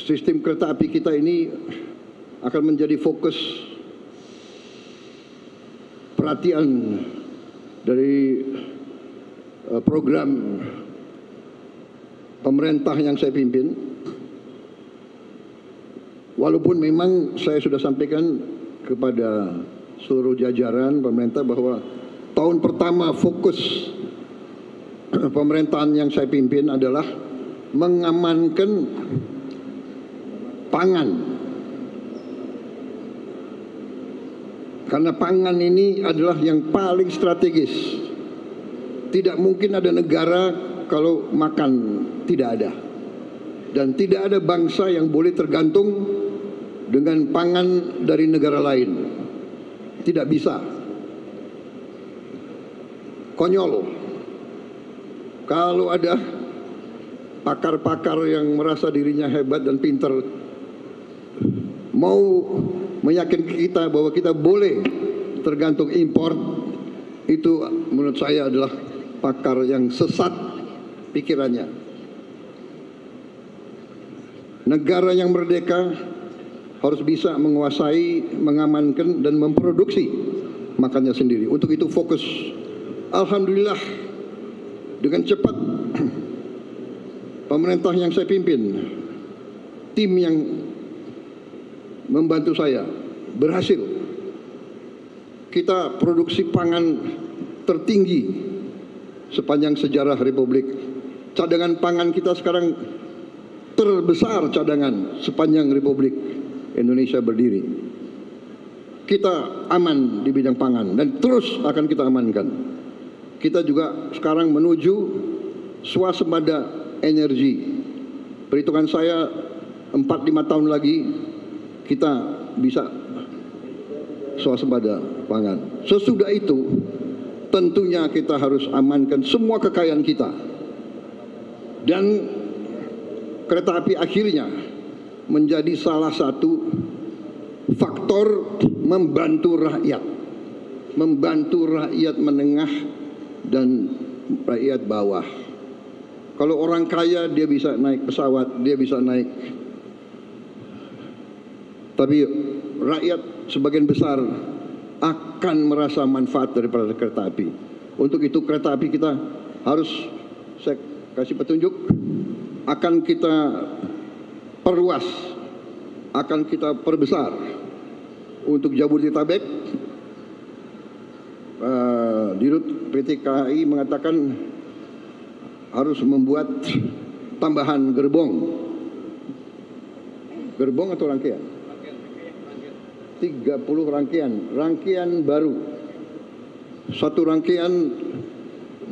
Sistem kereta api kita ini akan menjadi fokus perhatian dari program pemerintah yang saya pimpin. Walaupun memang saya sudah sampaikan kepada seluruh jajaran pemerintah bahwa tahun pertama fokus pemerintahan yang saya pimpin adalah mengamankan pangan. Karena pangan ini adalah yang paling strategis. Tidak mungkin ada negara kalau makan tidak ada. Dan tidak ada bangsa yang boleh tergantung dengan pangan dari negara lain. Tidak bisa. Konyol. Kalau ada pakar-pakar yang merasa dirinya hebat dan pintar mau meyakinkan kita bahwa kita boleh tergantung impor, itu menurut saya adalah pakar yang sesat pikirannya. Negara yang merdeka harus bisa menguasai, mengamankan dan memproduksi makannya sendiri. Untuk itu fokus. Alhamdulillah dengan cepat pemerintah yang saya pimpin, tim yang membantu saya berhasil. Kita produksi pangan tertinggi sepanjang sejarah Republik. Cadangan pangan kita sekarang terbesar cadangan sepanjang Republik Indonesia berdiri. Kita aman di bidang pangan dan terus akan kita amankan. Kita juga sekarang menuju swasembada energi. Perhitungan saya 4-5 tahun lagi kita bisa swasembada pangan. Sesudah itu tentunya kita harus amankan semua kekayaan kita. Dan kereta api akhirnya menjadi salah satu faktor membantu rakyat menengah dan rakyat bawah. Kalau orang kaya dia bisa naik pesawat, dia bisa naik. Tapi rakyat sebagian besar akan merasa manfaat daripada kereta api. Untuk itu kereta api kita harus, saya kasih petunjuk, akan kita perluas, akan kita perbesar. Untuk Jabodetabek, Dirut PT KAI mengatakan harus membuat tambahan gerbong atau rangkaian? 30 rangkaian baru. Satu rangkaian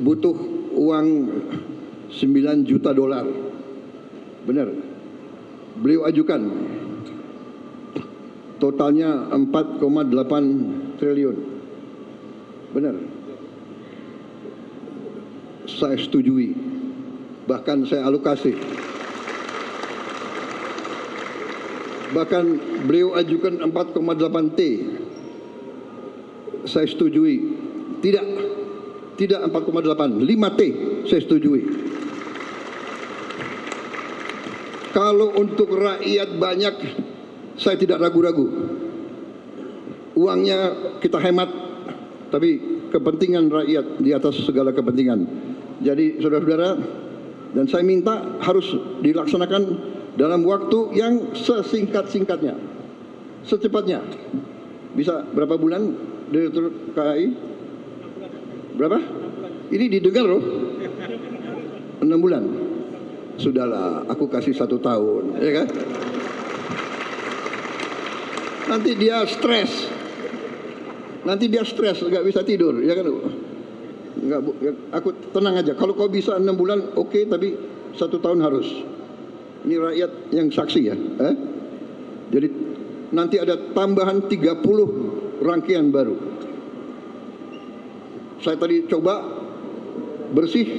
butuh uang 9 juta dolar. Benar. Beliau ajukan. Totalnya 4,8 triliun. Benar. Saya setujui. Bahkan saya alokasi. Bahkan beliau ajukan 4,8 T. Saya setujui. Tidak 4,8, 5 T saya setujui. Kalau untuk rakyat banyak, saya tidak ragu-ragu. Uangnya kita hemat, tapi kepentingan rakyat di atas segala kepentingan. Jadi saudara-saudara, dan saya minta harus dilaksanakan dalam waktu yang sesingkat-singkatnya, secepatnya. Bisa berapa bulan Direktur KAI? Berapa? Ini didengar loh. 6 bulan. Sudahlah, aku kasih 1 tahun, ya kan? Nanti dia stres, nggak bisa tidur, ya kan? Nggak, aku tenang aja. Kalau kau bisa 6 bulan, oke, tapi 1 tahun harus. Ini rakyat yang saksi ya. Jadi nanti ada tambahan 30 rangkaian baru. Saya tadi coba bersih,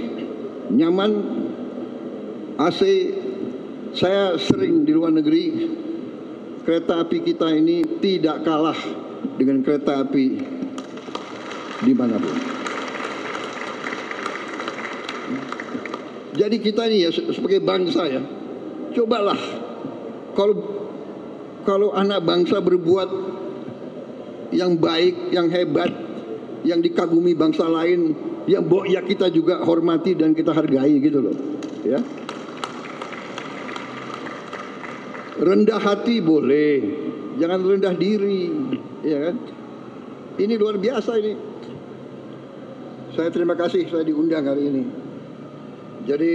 nyaman, AC. Saya sering di luar negeri. Kereta api kita ini tidak kalah dengan kereta api dimanapun. Jadi kita ini ya sebagai bangsa ya, cobalah kalau anak bangsa berbuat yang baik, yang hebat, yang dikagumi bangsa lain, yang ya kita juga hormati dan kita hargai gitu loh. Ya. Rendah hati boleh, jangan rendah diri, ya kan? Ini luar biasa ini. Saya terima kasih saya diundang hari ini. Jadi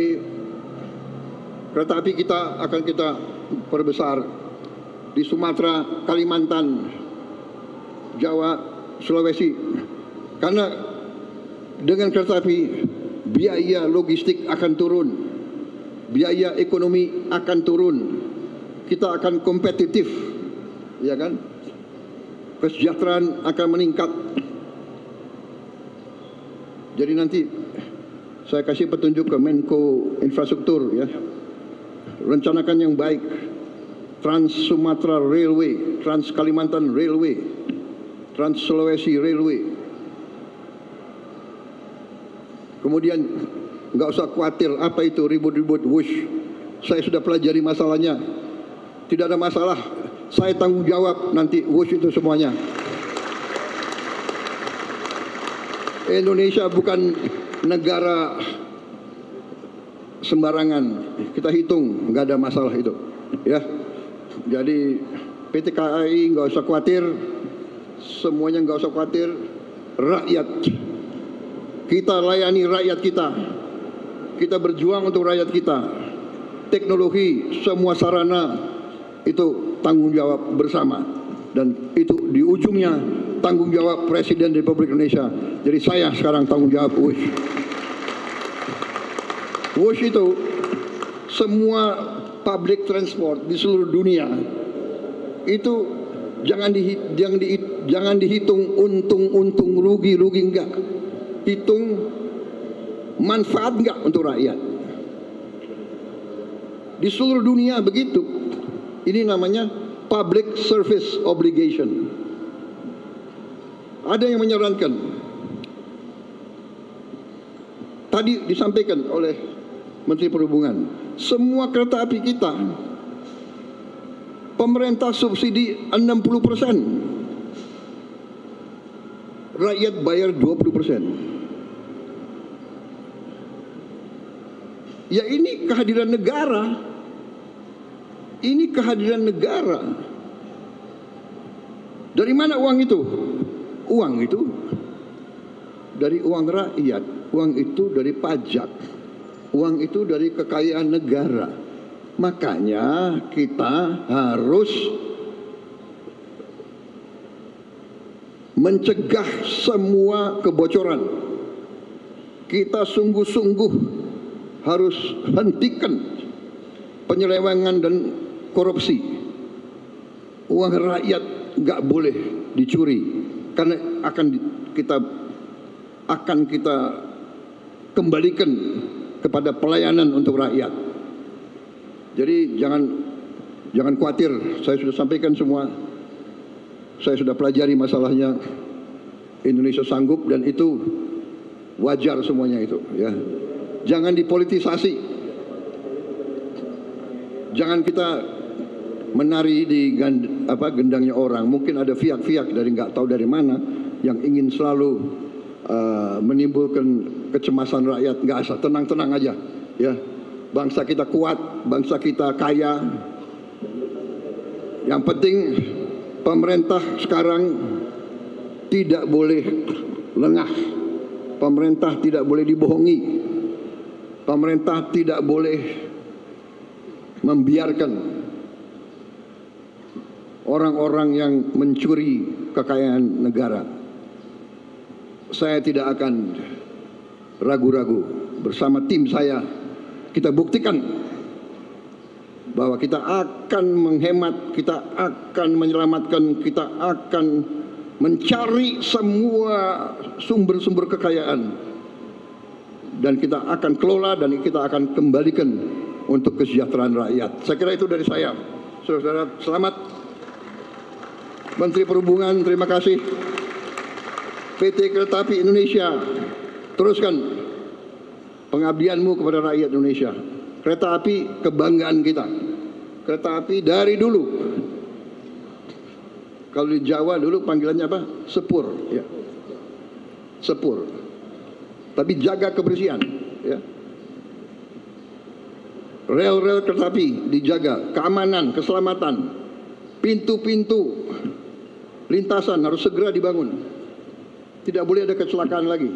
kereta api kita akan kita perbesar di Sumatera, Kalimantan, Jawa, Sulawesi. Karena dengan kereta api biaya logistik akan turun, biaya ekonomi akan turun, kita akan kompetitif, ya kan? Kesejahteraan akan meningkat. Jadi nanti saya kasih petunjuk ke Menko Infrastruktur ya. Rencanakan yang baik. Trans Sumatera Railway, Trans Kalimantan Railway, Trans Sulawesi Railway. Kemudian nggak usah khawatir apa itu ribut-ribut wush. Saya sudah pelajari masalahnya. Tidak ada masalah. Saya tanggung jawab nanti wush itu semuanya. Indonesia bukan negara sembarangan. Kita hitung, nggak ada masalah itu. Ya. Jadi PT KAI nggak usah khawatir, semuanya nggak usah khawatir. Rakyat, kita layani rakyat kita, kita berjuang untuk rakyat kita. Teknologi, semua sarana itu tanggung jawab bersama, dan itu di ujungnya tanggung jawab Presiden Republik Indonesia. Jadi saya sekarang tanggung jawab WUSH. WUSH itu semua public transport di seluruh dunia itu jangan dihitung untung rugi enggak, hitung manfaat enggak untuk rakyat. Di seluruh dunia begitu. Ini namanya public service obligation. Ada yang menyarankan, tadi disampaikan oleh Menteri Perhubungan, semua kereta api kita pemerintah subsidi 60%, rakyat bayar 20%. Ya ini kehadiran negara. Ini kehadiran negara. Dari mana uang itu? Uang itu dari uang rakyat, uang itu dari pajak, uang itu dari kekayaan negara. Makanya kita harus mencegah semua kebocoran. Kita sungguh-sungguh harus hentikan penyelewengan dan korupsi. Uang rakyat nggak boleh dicuri, karena akan kita kembalikan kepada pelayanan untuk rakyat. Jadi jangan khawatir, saya sudah sampaikan semua, saya sudah pelajari masalahnya. Indonesia sanggup dan itu wajar semuanya itu, ya. Jangan dipolitisasi, jangan kita menari di gendangnya orang. Mungkin ada pihak-pihak dari nggak tahu dari mana yang ingin selalu menimbulkan kecemasan rakyat. Nggak asal, tenang-tenang aja, ya. Bangsa kita kuat, bangsa kita kaya. Yang penting pemerintah sekarang tidak boleh lengah. Pemerintah tidak boleh dibohongi. Pemerintah tidak boleh membiarkan orang-orang yang mencuri kekayaan negara. Saya tidak akan ragu-ragu. Bersama tim saya, kita buktikan bahwa kita akan menghemat, kita akan menyelamatkan, kita akan mencari semua sumber-sumber kekayaan, dan kita akan kelola dan kita akan kembalikan untuk kesejahteraan rakyat. Saya kira itu dari saya. Saudara-saudara, selamat. Menteri Perhubungan, terima kasih. PT Kereta Api Indonesia, teruskan. pengabdianmu kepada rakyat Indonesia. Kereta api kebanggaan kita. Kereta api dari dulu. Kalau di Jawa dulu panggilannya apa? Sepur. Ya. Sepur. Tapi jaga kebersihan. Ya. Rel-rel kereta api dijaga. Keamanan, keselamatan. Pintu-pintu lintasan harus segera dibangun. Tidak boleh ada kecelakaan lagi.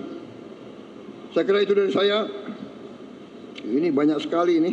Saya kira itu dari saya. Ini banyak sekali ini.